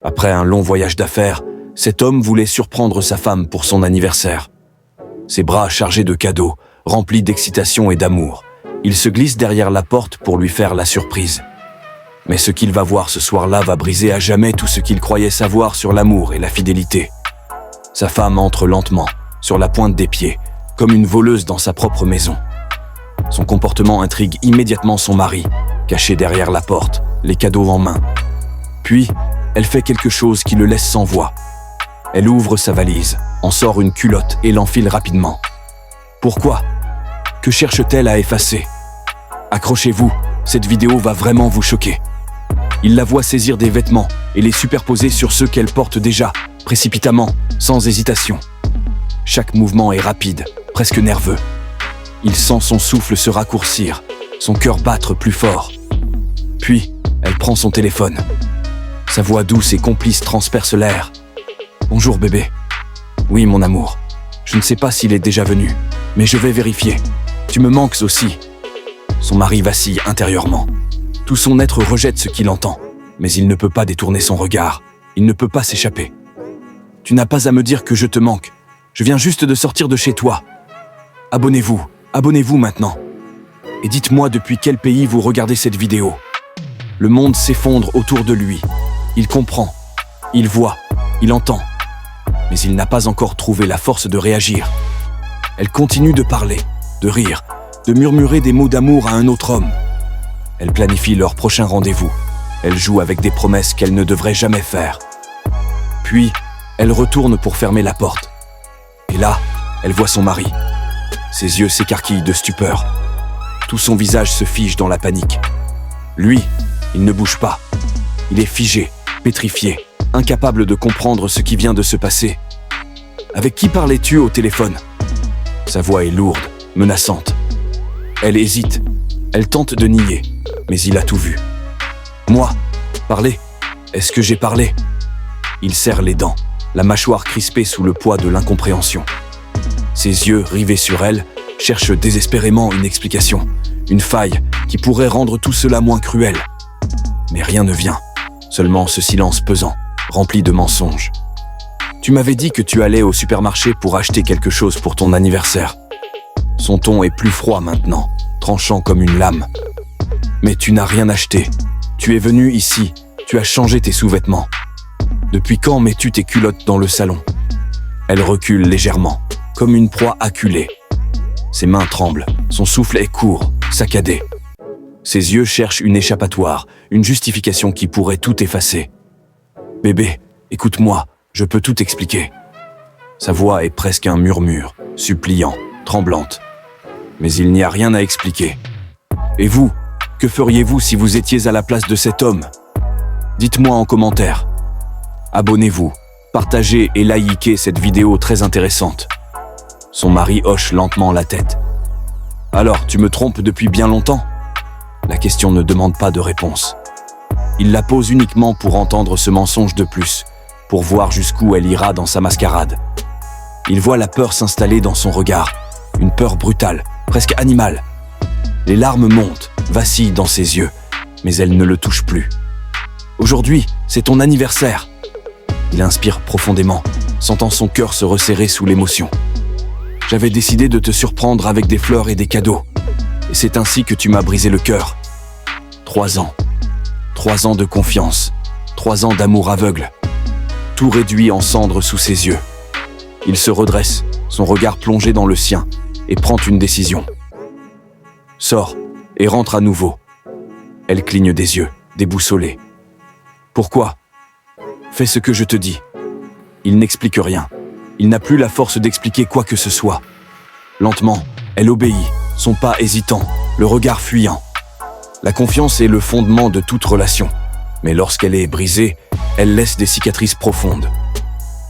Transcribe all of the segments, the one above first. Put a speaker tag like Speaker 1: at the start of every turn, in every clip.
Speaker 1: Après un long voyage d'affaires, cet homme voulait surprendre sa femme pour son anniversaire. Ses bras chargés de cadeaux, remplis d'excitation et d'amour, il se glisse derrière la porte pour lui faire la surprise. Mais ce qu'il va voir ce soir-là va briser à jamais tout ce qu'il croyait savoir sur l'amour et la fidélité. Sa femme entre lentement, sur la pointe des pieds, comme une voleuse dans sa propre maison. Son comportement intrigue immédiatement son mari, caché derrière la porte, les cadeaux en main. Puis, elle fait quelque chose qui le laisse sans voix. Elle ouvre sa valise, en sort une culotte et l'enfile rapidement. Pourquoi ? Que cherche-t-elle à effacer ? Accrochez-vous, cette vidéo va vraiment vous choquer. Il la voit saisir des vêtements et les superposer sur ceux qu'elle porte déjà, précipitamment, sans hésitation. Chaque mouvement est rapide, presque nerveux. Il sent son souffle se raccourcir, son cœur battre plus fort. Puis, elle prend son téléphone. Sa voix douce et complice transperce l'air. « Bonjour bébé. Oui, mon amour. Je ne sais pas s'il est déjà venu, mais je vais vérifier. Tu me manques aussi. » Son mari vacille intérieurement. Tout son être rejette ce qu'il entend, mais il ne peut pas détourner son regard. Il ne peut pas s'échapper. « Tu n'as pas à me dire que je te manque. Je viens juste de sortir de chez toi. Abonnez-vous maintenant. Et dites-moi depuis quel pays vous regardez cette vidéo. » Le monde s'effondre autour de lui. Il comprend, il voit, il entend. Mais il n'a pas encore trouvé la force de réagir. Elle continue de parler, de rire, de murmurer des mots d'amour à un autre homme. Elle planifie leur prochain rendez-vous. Elle joue avec des promesses qu'elle ne devrait jamais faire. Puis, elle retourne pour fermer la porte. Et là, elle voit son mari. Ses yeux s'écarquillent de stupeur. Tout son visage se fige dans la panique. Lui, il ne bouge pas. Il est figé, pétrifié, incapable de comprendre ce qui vient de se passer. « Avec qui parlais-tu au téléphone ?» Sa voix est lourde, menaçante. Elle hésite. Elle tente de nier, mais il a tout vu. « Moi ? Parler ? Est-ce que j'ai parlé ?» Il serre les dents, la mâchoire crispée sous le poids de l'incompréhension. Ses yeux, rivés sur elle, cherchent désespérément une explication, une faille qui pourrait rendre tout cela moins cruel. Mais rien ne vient, seulement ce silence pesant, rempli de mensonges. « Tu m'avais dit que tu allais au supermarché pour acheter quelque chose pour ton anniversaire. » Son ton est plus froid maintenant, tranchant comme une lame. « Mais tu n'as rien acheté. Tu es venu ici, tu as changé tes sous-vêtements. Depuis quand mets-tu tes culottes dans le salon ?» Elle recule légèrement, comme une proie acculée. Ses mains tremblent, son souffle est court, saccadé. Ses yeux cherchent une échappatoire, une justification qui pourrait tout effacer. « Bébé, écoute-moi, je peux tout expliquer. » Sa voix est presque un murmure, suppliant, tremblante. Mais il n'y a rien à expliquer. Et vous, que feriez-vous si vous étiez à la place de cet homme ? Dites-moi en commentaire. Abonnez-vous, partagez et likez cette vidéo très intéressante. Son mari hoche lentement la tête. « Alors, tu me trompes depuis bien longtemps ?» La question ne demande pas de réponse. Il la pose uniquement pour entendre ce mensonge de plus, pour voir jusqu'où elle ira dans sa mascarade. Il voit la peur s'installer dans son regard, une peur brutale, presque animale. Les larmes montent, vacillent dans ses yeux, mais elles ne le touchent plus. « Aujourd'hui, c'est ton anniversaire !» Il inspire profondément, sentant son cœur se resserrer sous l'émotion. « J'avais décidé de te surprendre avec des fleurs et des cadeaux. Et c'est ainsi que tu m'as brisé le cœur. 3 ans. 3 ans de confiance. 3 ans d'amour aveugle. Tout réduit en cendres sous ses yeux. Il se redresse, son regard plongé dans le sien, et prend une décision. Sors et rentre à nouveau. Elle cligne des yeux, déboussolée. Pourquoi ? Fais ce que je te dis. Il n'explique rien. Il n'a plus la force d'expliquer quoi que ce soit. Lentement, elle obéit, son pas hésitant, le regard fuyant. La confiance est le fondement de toute relation, mais lorsqu'elle est brisée, elle laisse des cicatrices profondes.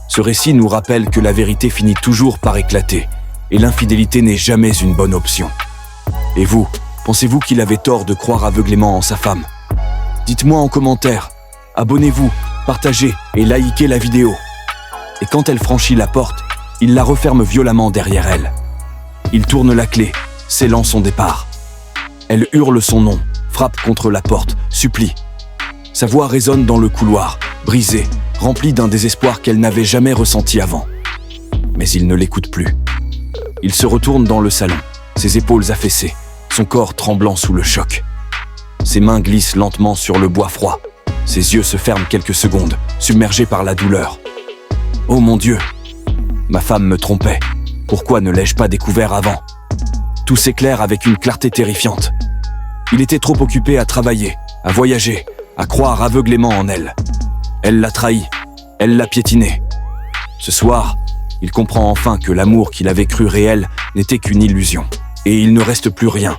Speaker 1: Ce récit nous rappelle que la vérité finit toujours par éclater, et l'infidélité n'est jamais une bonne option. Et vous, pensez-vous qu'il avait tort de croire aveuglément en sa femme ? Dites-moi en commentaire, abonnez-vous, partagez et likez la vidéo. Et quand elle franchit la porte, il la referme violemment derrière elle. Il tourne la clé, scellant son départ. Elle hurle son nom, frappe contre la porte, supplie. Sa voix résonne dans le couloir, brisée, remplie d'un désespoir qu'elle n'avait jamais ressenti avant. Mais il ne l'écoute plus. Il se retourne dans le salon, ses épaules affaissées, son corps tremblant sous le choc. Ses mains glissent lentement sur le bois froid. Ses yeux se ferment quelques secondes, submergés par la douleur. Oh mon Dieu! Ma femme me trompait. Pourquoi ne l'ai-je pas découvert avant? Tout s'éclaire avec une clarté terrifiante. Il était trop occupé à travailler, à voyager, à croire aveuglément en elle. Elle l'a trahi, elle l'a piétiné. Ce soir, il comprend enfin que l'amour qu'il avait cru réel n'était qu'une illusion. Et il ne reste plus rien.